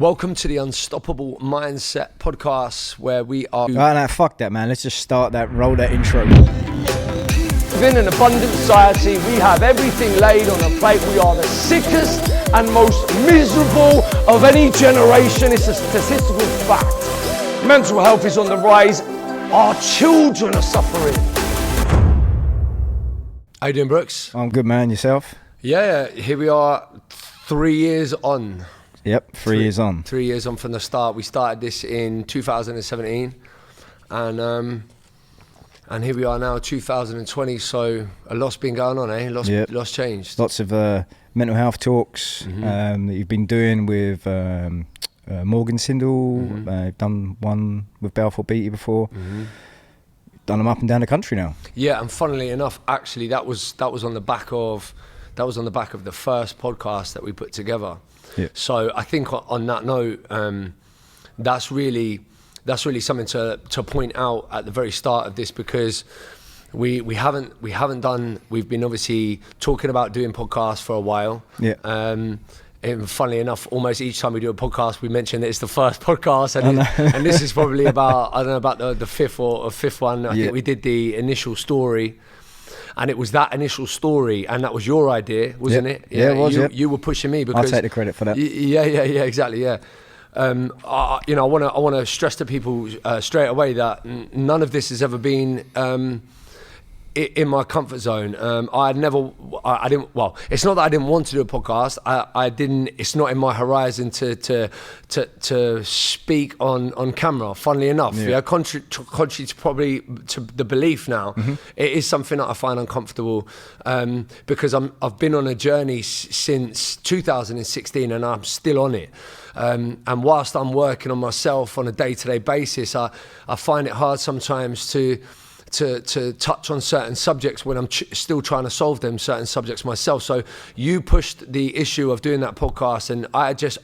Welcome to the Unstoppable Mindset podcast, where we are... No, fuck that, man. Let's just start that, roll that intro. Within an abundant society, we have everything laid on a plate. We are the sickest and most miserable of any generation. It's a statistical fact. Mental health is on the rise. Our children are suffering. How you doing, Brooks? I'm good, man. Yourself? Yeah, here we are 3 years on. Yep, 3 years on. 3 years on from the start. We started this in 2017, and here we are now, 2020. So a lot's been going on, eh? Lots changed. Lots of mental health talks that you've been doing with Morgan Sindel. You've done one with Balfour Beatty before. Done them up and down the country now. Yeah, and funnily enough, actually, that was on the back of the first podcast that we put together. Yeah. So I think on that note, that's really something to point out at the very start of this, because we've been obviously talking about doing podcasts for a while. Yeah. And funnily enough, almost each time we do a podcast, we mention that it's the first podcast, and this is probably about, I don't know, about the fifth one. I think we did the initial story. And it was that initial story, and that was your idea, wasn't it? Yeah, it was. You were pushing me because I'll take the credit for that. Yeah, exactly. Yeah. I want to stress to people straight away that none of this has ever been in my comfort zone. I didn't. Well, it's not that I didn't want to do a podcast. I didn't. It's not in my horizon to speak on camera. Funnily enough, contrary to probably to the belief now, it is something that I find uncomfortable because I've been on a journey since 2016, and I'm still on it. And whilst I'm working on myself on a day-to-day basis, I find it hard sometimes to touch on certain subjects when I'm still trying to solve them, certain subjects myself. So you pushed the issue of doing that podcast, and I just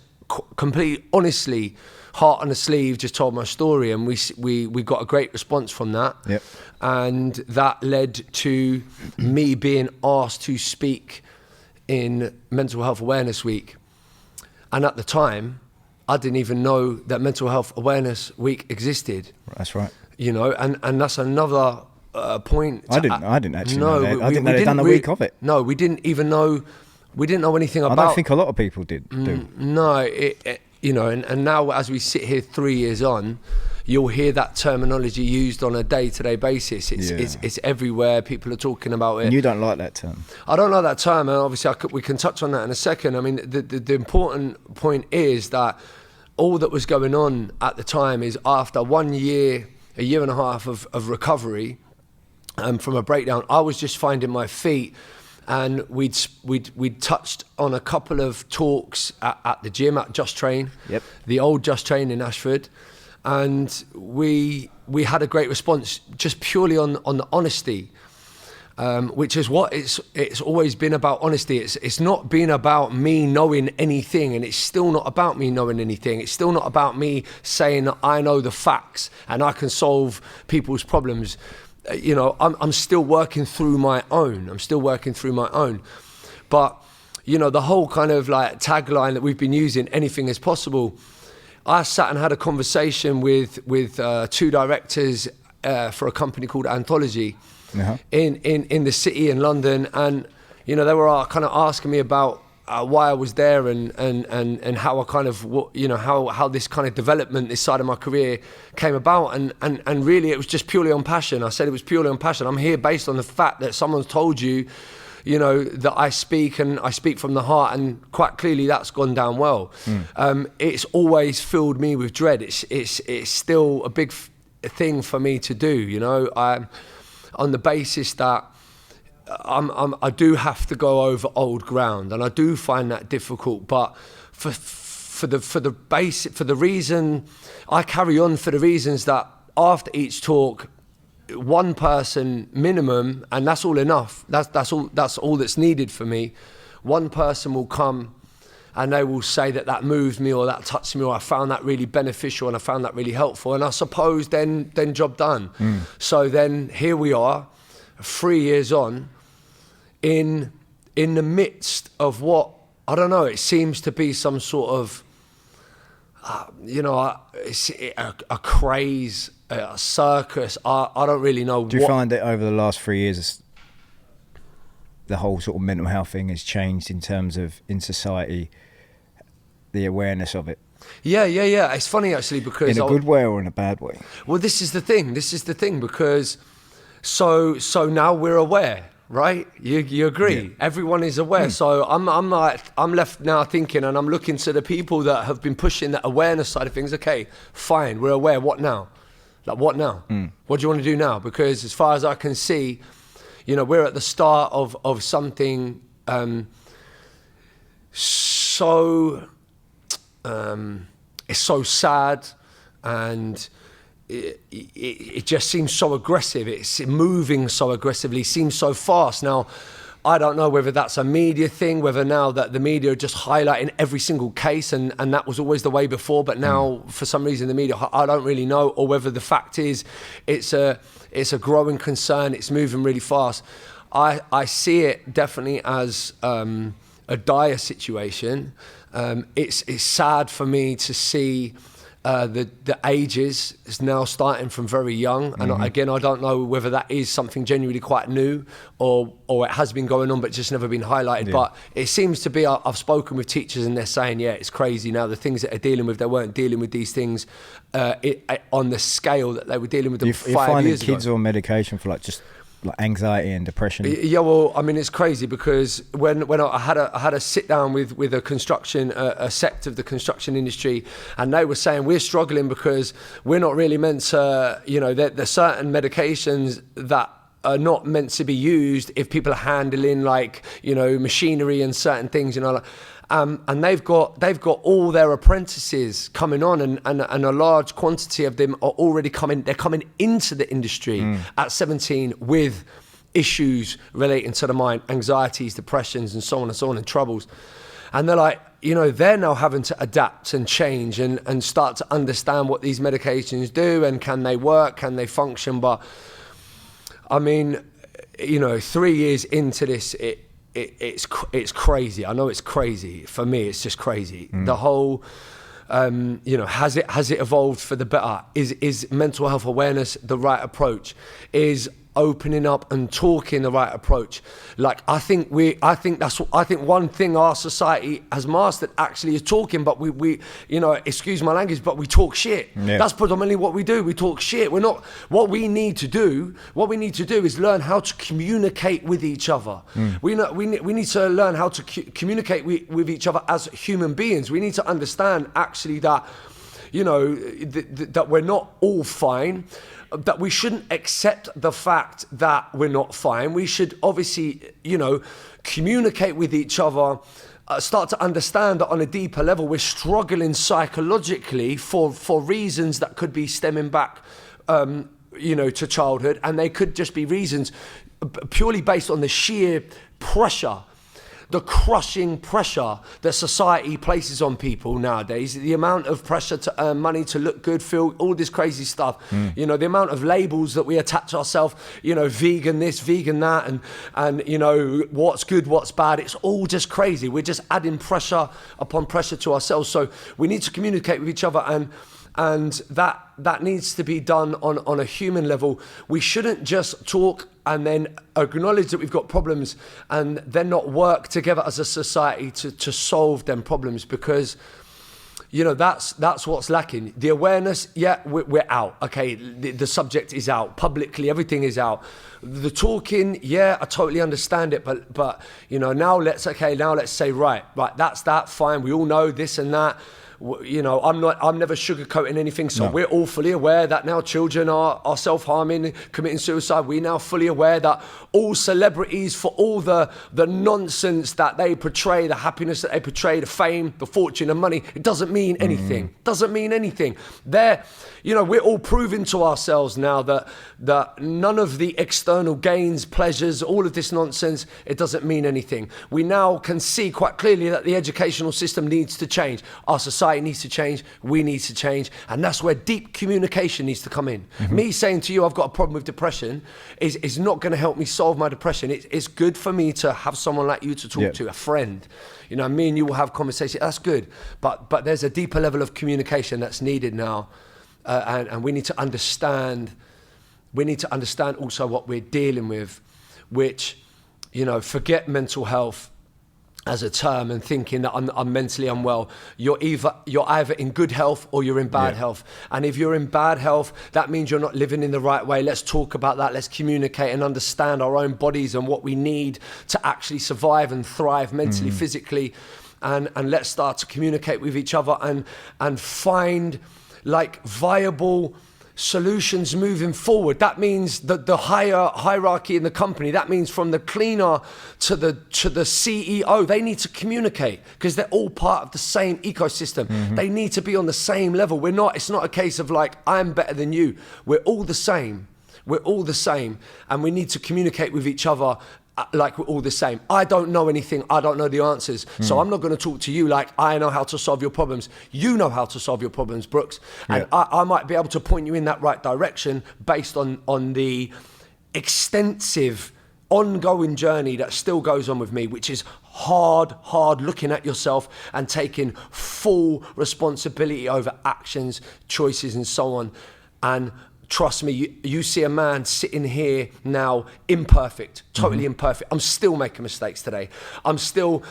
completely honestly, heart on the sleeve, just told my story, and we got a great response from that. Yep. And that led to me being asked to speak in Mental Health Awareness Week. And at the time, I didn't even know that Mental Health Awareness Week existed. That's right. You know, and that's another point. I didn't actually know that. I didn't know they'd done a week of it. No, we didn't even know. We didn't know anything about. I don't think a lot of people did. No, you know, and now as we sit here 3 years on, you'll hear that terminology used on a day-to-day basis. It's everywhere. People are talking about it. And you don't like that term. I don't like that term, and obviously we can touch on that in a second. I mean, the important point is that all that was going on at the time is after 1 year. A year and a half of recovery from a breakdown, I was just finding my feet, and we'd touched on a couple of talks at the gym at Just Train, the old Just Train in Ashford, and we had a great response just purely on the honesty. Which is what it's always been about, honesty. It's not been about me knowing anything, and it's still not about me knowing anything. It's still not about me saying that I know the facts and I can solve people's problems. You know, I'm still working through my own. But, you know, the whole kind of like tagline that we've been using, anything is possible. I sat and had a conversation with two directors for a company called Anthology. In the city in London, and you know, they were kind of asking me about why I was there and how I kind of, you know, how this kind of development, this side of my career came about, and really it was just purely on passion. I said it was purely on passion. I'm here based on the fact that someone's told you, you know, that I speak from the heart, and quite clearly that's gone down well. It's always filled me with dread. It's still a big thing for me to do, you know. On the basis that I do have to go over old ground, and I do find that difficult. But for the reason I carry on, for the reasons that after each talk, one person minimum, and that's all enough. That's all that's needed for me. One person will come, and they will say that moved me, or that touched me, or I found that really beneficial, and I found that really helpful. And I suppose then job done. So then here we are, 3 years on, in the midst of what, I don't know, it seems to be some sort of it's a craze, a circus. I don't really know. Do you find that over the last 3 years, the whole sort of mental health thing has changed in terms of in society, the awareness of it? Yeah. It's funny actually because in a good way or in a bad way. Well, this is the thing because so now we're aware, right? You agree? Yeah. Everyone is aware. So I'm left now thinking, and I'm looking to the people that have been pushing that awareness side of things. Okay, fine, we're aware. What now? Like what now? What do you want to do now? Because as far as I can see, we're at the start of something it's so sad, and it just seems so aggressive. It's moving so aggressively, seems so fast. Now, I don't know whether that's a media thing, whether now that the media are just highlighting every single case, and that was always the way before, but now for some reason the media, I don't really know, or whether the fact is it's a growing concern, it's moving really fast. I see it definitely as a dire situation. It's sad for me to see the ages is now starting from very young, and again, I don't know whether that is something genuinely quite new or it has been going on but just never been highlighted. But it seems to be, I've spoken with teachers and they're saying, yeah, it's crazy now, the things that they're dealing with, they weren't dealing with these things on the scale that they were dealing with them 5 years ago. You're finding kids on medication for like anxiety and depression? Yeah, well, I mean, it's crazy because when I had a sit down with a sect of the construction industry, and they were saying we're struggling because we're not really meant to, there's certain medications that are not meant to be used if people are handling machinery and certain things, and they've got all their apprentices coming on, and a large quantity of them are already coming into the industry at 17 with issues relating to the mind, anxieties, depressions, and so on, and troubles. And they're like, they're now having to adapt and change and start to understand what these medications do, and can they work, can they function. But I mean, 3 years into this, it's crazy. I know it's crazy. For me, it's just crazy. The whole, has it evolved for the better? Is mental health awareness the right approach? Is opening up and talking the right approach? I think one thing our society has mastered actually is talking, but we excuse my language, but we talk shit. Yeah. That's predominantly what we do. We talk shit. What we need to do is learn how to communicate with each other. We need to learn how to communicate with each other as human beings. We need to understand actually that, that we're not all fine, that we shouldn't accept the fact that we're not fine. We should obviously, communicate with each other, start to understand that on a deeper level, we're struggling psychologically for reasons that could be stemming back, to childhood. And they could just be reasons purely based on the sheer pressure, the crushing pressure that society places on people nowadays, the amount of pressure to earn money, to look good, feel, all this crazy stuff, the amount of labels that we attach ourselves, vegan this, vegan that, and what's good, what's bad, it's all just crazy. We're just adding pressure upon pressure to ourselves. So we need to communicate with each other, and that needs to be done on a human level. We shouldn't just talk and then acknowledge that we've got problems and then not work together as a society to solve them problems, because that's what's lacking. The awareness, we're out. Okay, the subject is out publicly, everything is out. The talking, I totally understand it, but now let's say right, that's that, fine. We all know this and that. I'm never sugarcoating anything. So we're all fully aware that now children are self-harming, committing suicide. We're now fully aware that all celebrities, for all the nonsense that they portray, the happiness that they portray, the fame, the fortune and money, it doesn't mean anything. Doesn't mean anything. We're all proving to ourselves now that none of the external gains, pleasures, all of this nonsense, it doesn't mean anything. We now can see quite clearly that the educational system needs to change. Our society society needs to change, we need to change, and that's where deep communication needs to come in. Me saying to you I've got a problem with depression is not going to help me solve my depression. It's good for me to have someone like you to talk to, a friend. You know, me and you will have conversation. That's good, but there's a deeper level of communication that's needed now, and we need to understand. We need to understand also what we're dealing with, which, you know, forget mental health as a term and thinking that I'm mentally unwell. You're either in good health or you're in bad health. And if you're in bad health, that means you're not living in the right way. Let's talk about that. Let's communicate and understand our own bodies and what we need to actually survive and thrive mentally, physically. And let's start to communicate with each other and find like viable solutions moving forward. That means that the higher hierarchy in the company, that means from the cleaner to the CEO, they need to communicate because they're all part of the same ecosystem. They need to be on the same level. It's not a case of like, I'm better than you. We're all the same. We're all the same. And we need to communicate with each other like we're all the same. I don't know anything. I don't know the answers. So I'm not going to talk to you like I know how to solve your problems. You know how to solve your problems, Brooks. And I might be able to point you in that right direction based on the extensive ongoing journey that still goes on with me, which is hard looking at yourself and taking full responsibility over actions, choices, and so on. And trust me, you see a man sitting here now, imperfect, totally imperfect. I'm still making mistakes today. I'm still,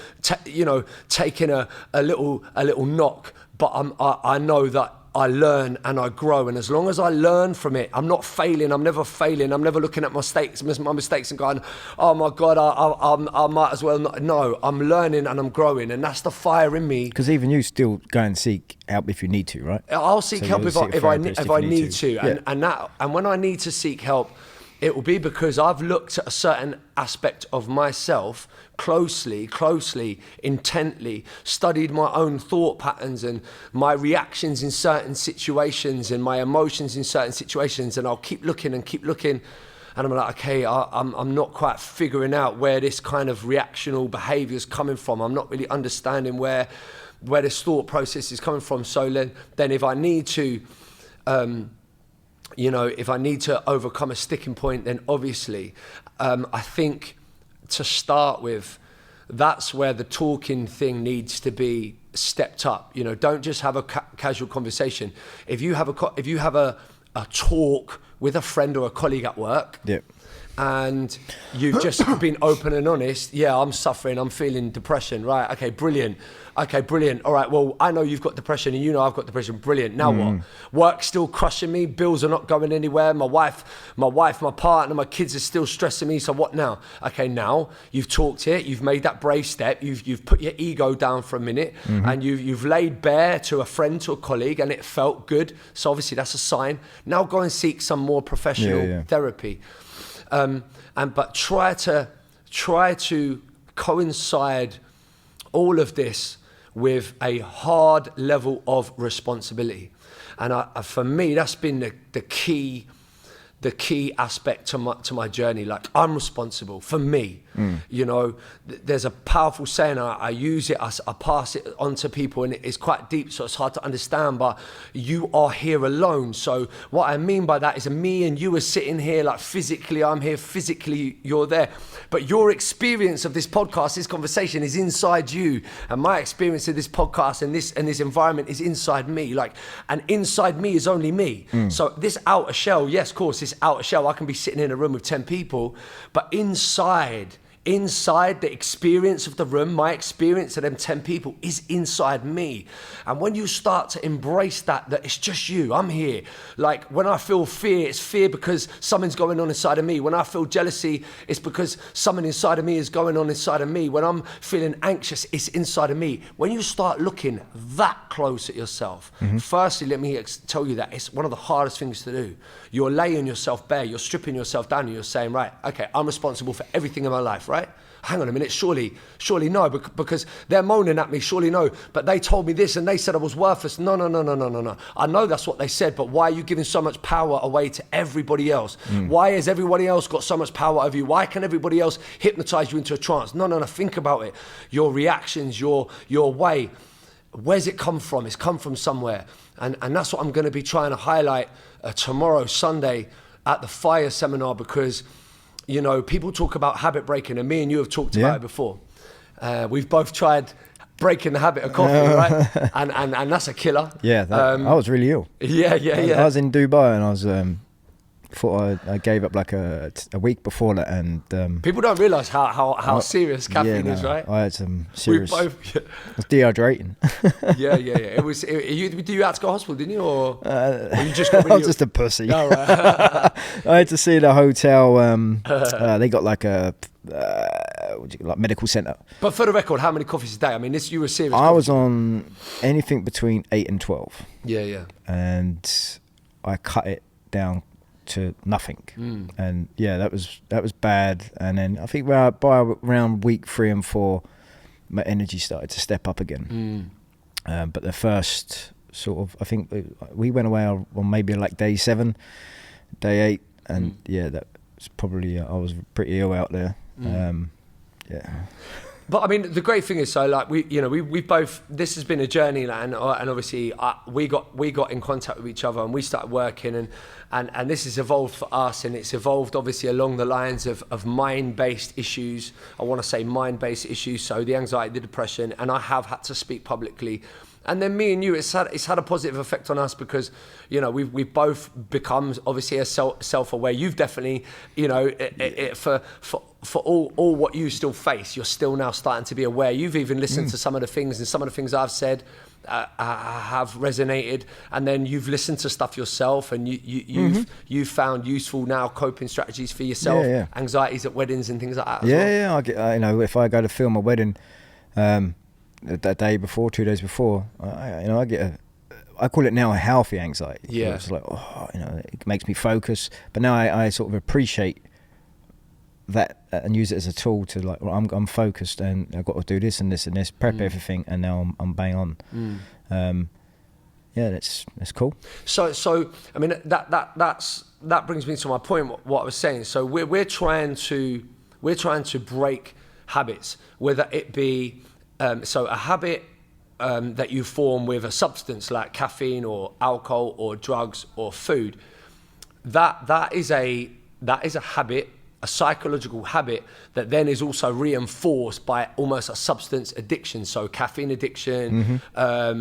taking a little knock, but I know that I learn and I grow. And as long as I learn from it, I'm not failing. I'm never failing. I'm never looking at my mistakes and going, oh my God, I might as well not. No, I'm learning and I'm growing. And that's the fire in me. Because even you still go and seek help if you need to, right? I'll seek help if I need to. Yeah. And when I need to seek help, it will be because I've looked at a certain aspect of myself closely, intently, studied my own thought patterns and my reactions in certain situations and my emotions in certain situations. And I'll keep looking. And I'm like, okay, I'm not quite figuring out where this kind of reactional behavior is coming from. I'm not really understanding where this thought process is coming from. So then if I need to, if I need to overcome a sticking point, then obviously, I think to start with, that's where the talking thing needs to be stepped up. You know, don't just have a casual conversation. If you have a talk with a friend or a colleague at work, and you've just been open and honest, I'm suffering, I'm feeling depression, right? Okay, brilliant. All right, well, I know you've got depression and you know I've got depression, brilliant. Now what? Work's still crushing me, bills are not going anywhere, my wife, my partner, my kids are still stressing me, so what now? Okay, now you've talked it, you've made that brave step, you've put your ego down for a minute, and you've laid bare to a friend, to a colleague, and it felt good, so obviously that's a sign. Now go and seek some more professional therapy. But try to coincide all of this with a hard level of responsibility. And for me, that's been the key aspect to my journey. Like, I'm responsible for me. You know, there's a powerful saying, I use it, I pass it on to people, and it's quite deep, so it's hard to understand, but you are here alone. So what I mean by that is me and you are sitting here, like physically I'm here, physically you're there. But your experience of this podcast, this conversation is inside you. And my experience of this podcast and this environment is inside me. Like, and inside me is only me. So this outer shell, yes, of course, this outer shell, I can be sitting in a room with 10 people, but inside the experience of the room, my experience of them 10 people is inside me. And when you start to embrace that it's just you, I'm here. Like, when I feel fear, it's fear because something's going on inside of me. When I feel jealousy, it's because something inside of me is going on inside of me. When I'm feeling anxious, it's inside of me. When you start looking that close at yourself, firstly, let me tell you that it's one of the hardest things to do. You're laying yourself bare, you're stripping yourself down, and you're saying, right, okay, I'm responsible for everything in my life, right? Hang on a minute, surely no, because they're moaning at me, surely no, but they told me this and they said I was worthless. No. I know that's what they said, but why are you giving so much power away to everybody else? Why has everybody else got so much power over you? Why can everybody else hypnotize you into a trance? No, think about it. Your reactions, your way. where's it come from? It's come from somewhere. And that's what I'm going to be trying to highlight tomorrow, Sunday, at the FIRE seminar, because, you know, people talk about habit breaking, and me and you have talked about it before. We've both tried breaking the habit of coffee, right? And that's a killer. Yeah, I was really ill. Yeah. I was in Dubai, and I was thought I gave up like a week before that, and people don't realise how serious caffeine is, right? I had some serious. We both. It was dehydrating. Yeah. It was. You had to go to hospital, didn't you, or you just got I was just a pussy. Oh, right. I had to see the hotel. They got like a like medical centre. But for the record, how many coffees a day? I mean, you were serious. I was on anything between 8 and 12. Yeah. And I cut it down to nothing. And yeah, that was bad. And then I think by around week 3 and 4, my energy started to step up again. But the first sort of, I think we went away on maybe like day 7, day 8, and yeah, that was probably I was pretty ill out there. Yeah. But I mean, the great thing is, so like we both. This has been a journey, and obviously we got in contact with each other, and we started working, and this has evolved for us, and it's evolved obviously along the lines of mind-based issues. I want to say mind-based issues, so the anxiety, the depression, and I have had to speak publicly. And then me and you, it's had a positive effect on us, because, you know, we've both become obviously self-aware. You've definitely, you know, for all what you still face, you're still now starting to be aware. You've even listened to some of the things, and some of the things I've said have resonated. And then you've listened to stuff yourself, and you've found useful now coping strategies for yourself, anxieties at weddings and things like that. I get, you know, if I go to film a wedding. That day before, 2 days before, I get I call it now a healthy anxiety. Yeah. It's like, you know, it makes me focus. But now I sort of appreciate that and use it as a tool to like, well, I'm focused, and I've got to do this and this and this, prep everything, and now I'm bang on. Yeah, that's cool. So I mean that brings me to my point. What I was saying. So we're trying to break habits, whether it be so a habit that you form with a substance like caffeine or alcohol or drugs or food. That is a habit, a psychological habit that then is also reinforced by almost a substance addiction. So caffeine addiction,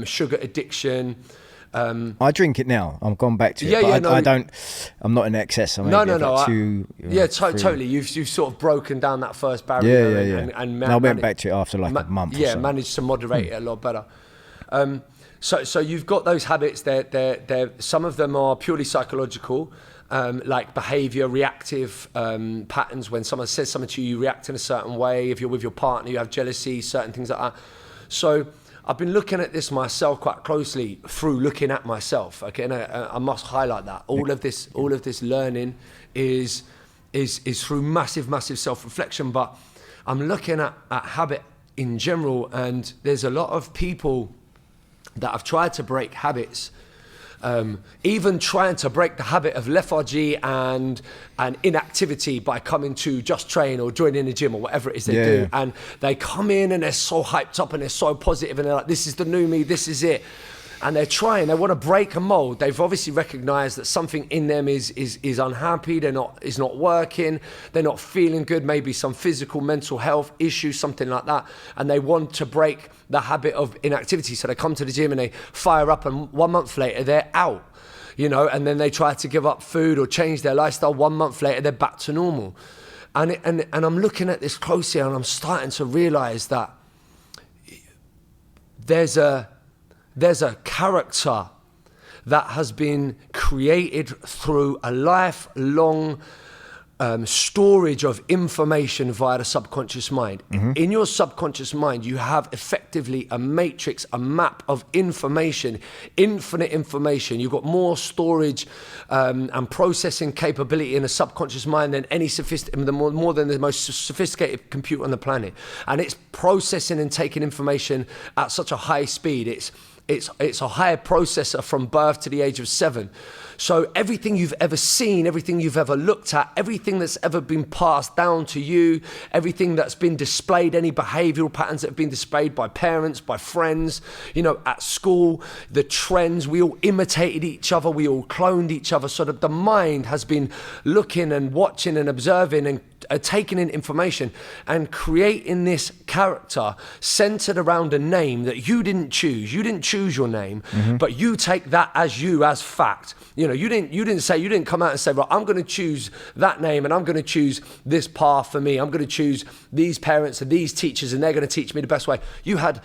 sugar addiction. I drink it now. I'm gone back to it. I don't. I'm not in excess. No. Totally. You've sort of broken down that first barrier. Yeah. And I went back to it after like a month. Yeah, or so. Managed to moderate it a lot better. So you've got those habits. They're some of them are purely psychological, like behavior, reactive patterns. When someone says something to you, you react in a certain way. If you're with your partner, you have jealousy, certain things like that. So I've been looking at this myself quite closely through looking at myself. Okay, and I must highlight that all of this learning is through massive self-reflection. But I'm looking at habit in general, and there's a lot of people that have tried to break habits, even trying to break the habit of lethargy and inactivity by coming to Just Train or joining the gym or whatever it is they do. And they come in and they're so hyped up and they're so positive, and they're like, this is the new me, this is it. And they want to break a mold. They've obviously recognized that something in them is unhappy. Is not working. They're not feeling good. Maybe some physical, mental health issue, something like that. And they want to break the habit of inactivity. So they come to the gym and they fire up, and 1 month later they're out, you know, and then they try to give up food or change their lifestyle. 1 month later they're back to normal. And I'm looking at this closely, and I'm starting to realize that there's a character that has been created through a lifelong storage of information via the subconscious mind. In your subconscious mind, you have effectively a matrix, a map of information, infinite information. You've got more storage and processing capability in a subconscious mind than any more than the most sophisticated computer on the planet. And it's processing and taking information at such a high speed. it's a higher processor from birth to the age of 7. So everything you've ever seen, everything you've ever looked at, everything that's ever been passed down to you, everything that's been displayed, any behavioral patterns that have been displayed by parents, by friends, at school, the trends, we all imitated each other, we all cloned each other, so that the mind has been looking and watching and observing and taking in information and creating this character centered around a name that you didn't choose. You didn't choose your name, but you take that as fact. You didn't come out and say, right, I'm going to choose that name and I'm going to choose this path for me. I'm going to choose these parents and these teachers and they're going to teach me the best way. You had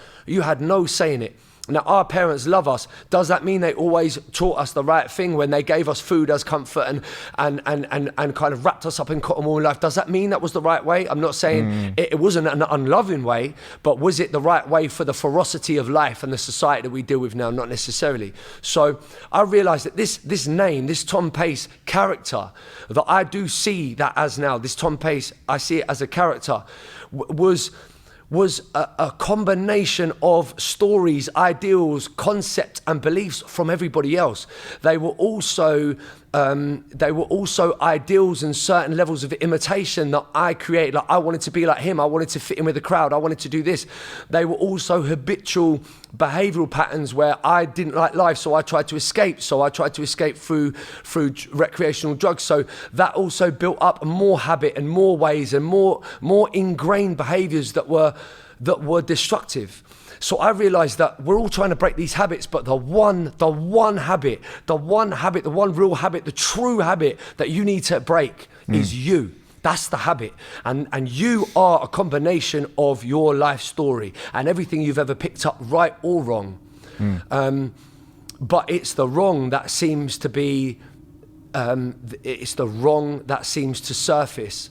no say in it. Now, our parents love us. Does that mean they always taught us the right thing when they gave us food as comfort and kind of wrapped us up in cotton wool life? Does that mean that was the right way? I'm not saying it wasn't an unloving way, but was it the right way for the ferocity of life and the society that we deal with now? Not necessarily. So I realized that this name, this Tom Pace character, that I do see that as now, this Tom Pace, I see it as a character, was a combination of stories, ideals, concepts, and beliefs from everybody else. They were also ideals and certain levels of imitation that I created. Like, I wanted to be like him. I wanted to fit in with the crowd. I wanted to do this. They were also habitual behavioral patterns where I didn't like life, so I tried to escape. So I tried to escape through recreational drugs. So that also built up more habit and more ways and more ingrained behaviors that were destructive. So I realized that we're all trying to break these habits, but the one habit, the one real habit, the true habit that you need to break is you. That's the habit. And you are a combination of your life story and everything you've ever picked up, right or wrong. But it's the wrong that seems to be, it's the wrong that seems to surface.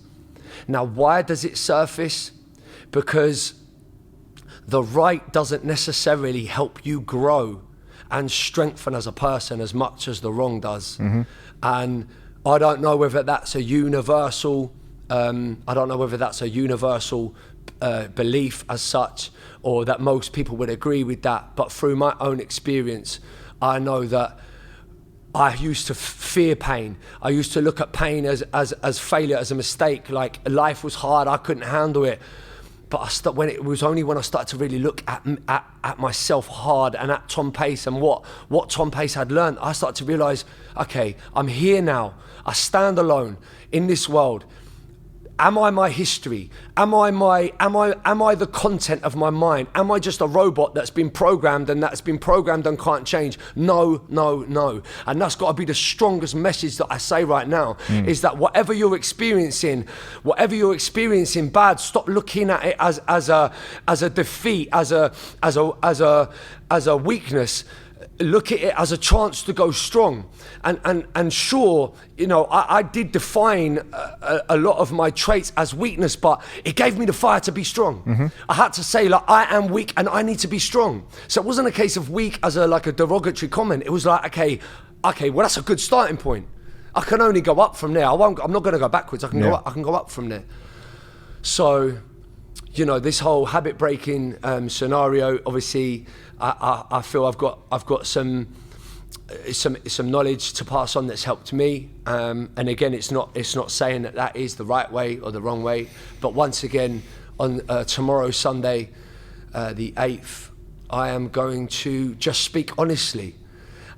Now, why does it surface? Because the right doesn't necessarily help you grow and strengthen as a person as much as the wrong does. And I don't know whether that's a universal, belief as such, or that most people would agree with that. But through my own experience, I know that I used to fear pain. I used to look at pain as failure, as a mistake. Like, life was hard, I couldn't handle it. But it was only when I started to really look at myself hard and at Tom Pace and what Tom Pace had learned, I started to realize, okay, I'm here now. I stand alone in this world. Am I my history? Am I the content of my mind? Am I just a robot that's been programmed and can't change? No. And that's got to be the strongest message that I say right now, is that whatever you're experiencing bad, stop looking at it as a defeat, as a weakness. Look at it as a chance to go strong. And sure, I did define a lot of my traits as weakness, but it gave me the fire to be strong. I had to say, like, I am weak and I need to be strong. So it wasn't a case of weak as a derogatory comment. It was like, okay, well, that's a good starting point. I can only go up from there. I'm not going to go backwards. I can go up. I can go up from there. So, this whole habit breaking scenario, obviously, I feel I've got some knowledge to pass on that's helped me. And again, it's not saying that is the right way or the wrong way. But once again, on tomorrow, Sunday, the 8th, I am going to just speak honestly.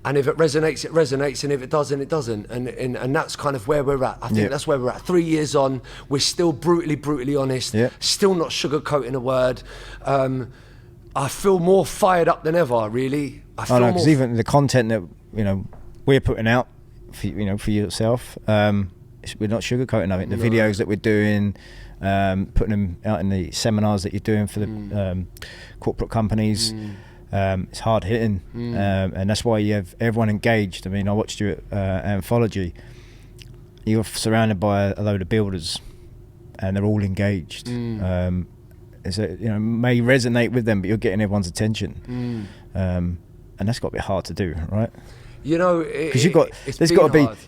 And if it resonates, it resonates, and if it doesn't, it doesn't. And that's kind of where we're at. I think that's where we're at. 3 years on, we're still brutally honest, still not sugarcoating a word. I feel more fired up than ever, really. Because even the content that we're putting out for yourself, we're not sugarcoating it. The videos that we're doing, putting them out in the seminars that you're doing for the corporate companies. It's hard hitting, and that's why you have everyone engaged. I mean, I watched you at Anthology. You're surrounded by a load of builders, and they're all engaged. May resonate with them, but you're getting everyone's attention, and that's got to be hard to do, right? You know, because you've got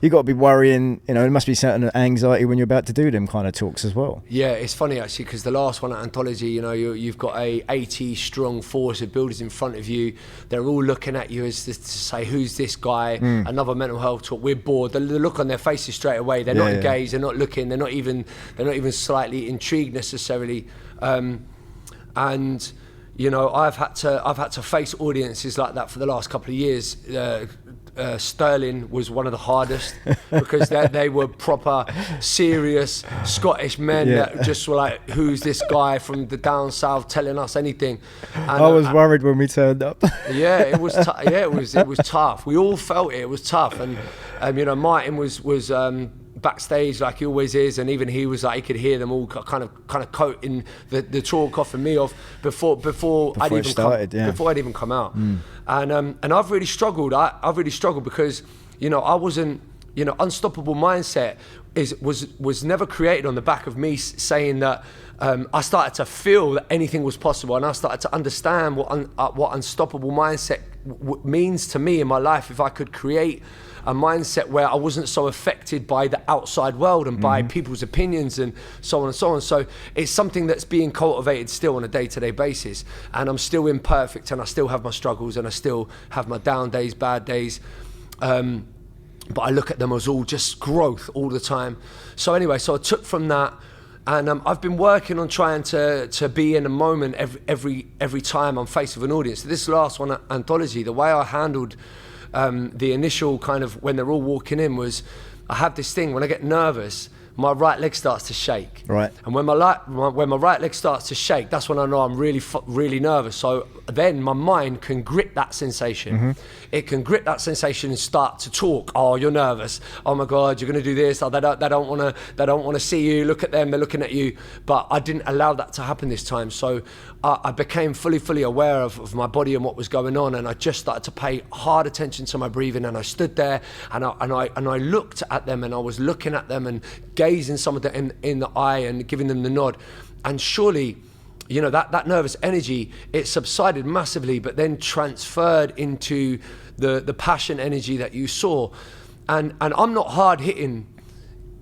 to be worrying. You know, there must be certain anxiety when you're about to do them kind of talks as well. Yeah, it's funny actually, because the last one at Anthology, you know, you've got a 80 strong force of builders in front of you. They're all looking at you as to say, who's this guy? Another mental health talk. We're bored. The look on their faces straight away. They're not engaged. They're not looking. They're not even slightly intrigued necessarily. And you know, I've had to face audiences like that for the last couple of years. Sterling was one of the hardest because they were proper serious Scottish men that just were like, who's this guy from the down south telling us anything? And I was worried when we turned up. It was tough. We all felt it. It was tough, and you know, Martin was backstage like he always is, and even he was like, he could hear them all kind of coating the chalk off and me off before I'd even come out. And I've really struggled. I've really struggled because, you know, I wasn't, you know, unstoppable mindset was never created on the back of me saying that. I started to feel that anything was possible, and I started to understand what unstoppable mindset means to me in my life. If I could create a mindset where I wasn't so affected by the outside world and by people's opinions and so on and so on. So it's something that's being cultivated still on a day-to-day basis, and I'm still imperfect, and I still have my struggles, and I still have my down days, bad days. But I look at them as all just growth all the time. So anyway, so I took from that. And I've been working on trying to be in a moment every time I'm faced with an audience. This last one, Anthology, the way I handled the initial kind of when they're all walking in was, I have this thing when I get nervous, my right leg starts to shake. Right. And when my right leg starts to shake, that's when I know I'm really nervous. So then my mind can grip that sensation. It can grip that sensation and start to talk. Oh, you're nervous. Oh my God, you're going to do this. Oh, they don't want to see you. Look at them. They're looking at you. But I didn't allow that to happen this time. So I became fully aware of my body and what was going on. And I just started to pay hard attention to my breathing. And I stood there and I looked at them, and I was looking at them and gazing some of them in the eye and giving them the nod. And surely, you know, that nervous energy, it subsided massively, but then transferred into the passion energy that you saw. And I'm not hard hitting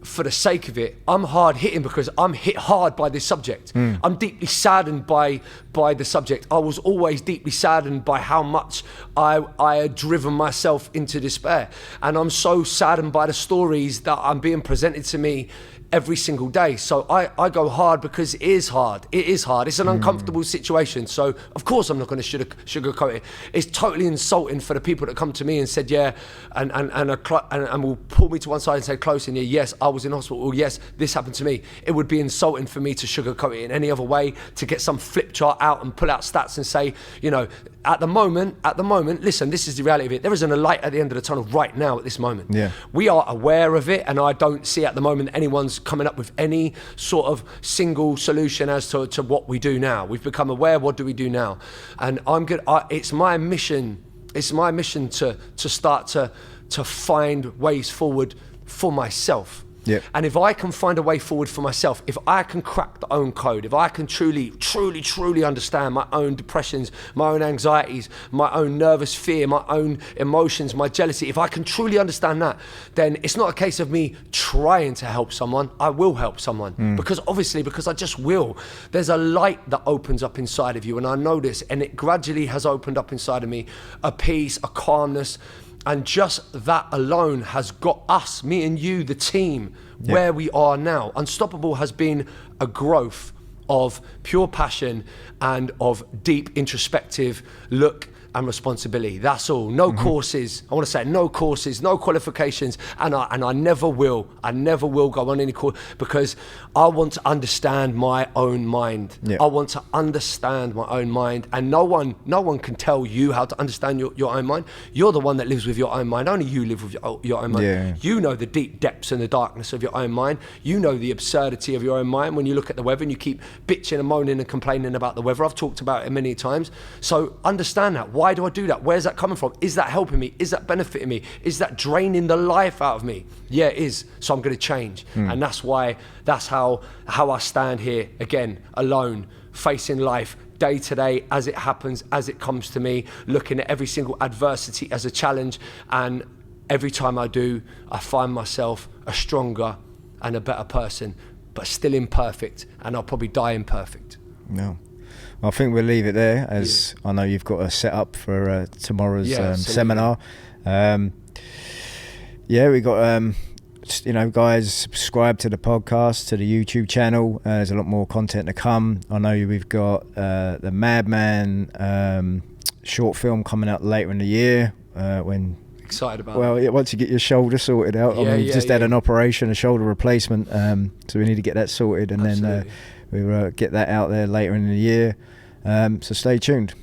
for the sake of it. I'm hard hitting because I'm hit hard by this subject. I'm deeply saddened by the subject. I was always deeply saddened by how much I had driven myself into despair. And I'm so saddened by the stories that are being presented to me every single day. So I go hard because it is hard. It is hard. It's an uncomfortable situation. So of course I'm not going to sugarcoat it. It's totally insulting for the people that come to me and said, yeah, and will pull me to one side and say, close in here, yes, I was in hospital, or yes, this happened to me. It would be insulting for me to sugarcoat it in any other way, to get some flip chart out and pull out stats and say, you know, at the moment, listen, this is the reality of it. There isn't a light at the end of the tunnel right now at this moment. Yeah. We are aware of it, and I don't see at the moment anyone's coming up with any sort of single solution as to what we do now. We've become aware, what do we do now? And it's my mission to start to find ways forward for myself. Yep. And if I can find a way forward for myself, if I can crack the own code, if I can truly understand my own depressions, my own anxieties, my own nervous fear, my own emotions, my jealousy, if I can truly understand that, then it's not a case of me trying to help someone. I will help someone because I just will. There's a light that opens up inside of you, and I know this, and it gradually has opened up inside of me, a peace, a calmness. And just that alone has got us, me and you, the team, where we are now. Unstoppable has been a growth of pure passion and of deep introspective look and responsibility. That's all. No courses. I want to say no courses, no qualifications, and I never will. I never will go on any course because I want to understand my own mind. Yeah. I want to understand my own mind, and no one can tell you how to understand your own mind. You're the one that lives with your own mind. Only you live with your own mind. Yeah. You know the deep depths and the darkness of your own mind. You know the absurdity of your own mind when you look at the weather and you keep bitching and moaning and complaining about the weather. I've talked about it many times. So understand that. Why do I do that? Where's that coming from? Is that helping me? Is that benefiting me? Is that draining the life out of me? Yeah, it is. So I'm going to change. And that's how I stand here again, alone, facing life day to day as it happens, as it comes to me, looking at every single adversity as a challenge. And every time I do, I find myself a stronger and a better person, but still imperfect, and I'll probably die imperfect. No. I think we'll leave it there, as I know you've got a set up for tomorrow's seminar. We got, guys, subscribe to the podcast, to the YouTube channel. There's a lot more content to come. I know we've got the Madman short film coming out later in the year. Excited about once you get your shoulder sorted out. You've just had an operation, a shoulder replacement, so we need to get that sorted, and then we'll get that out there later in the year. So stay tuned.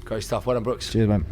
Great stuff. Well done, Brooks. Cheers, man.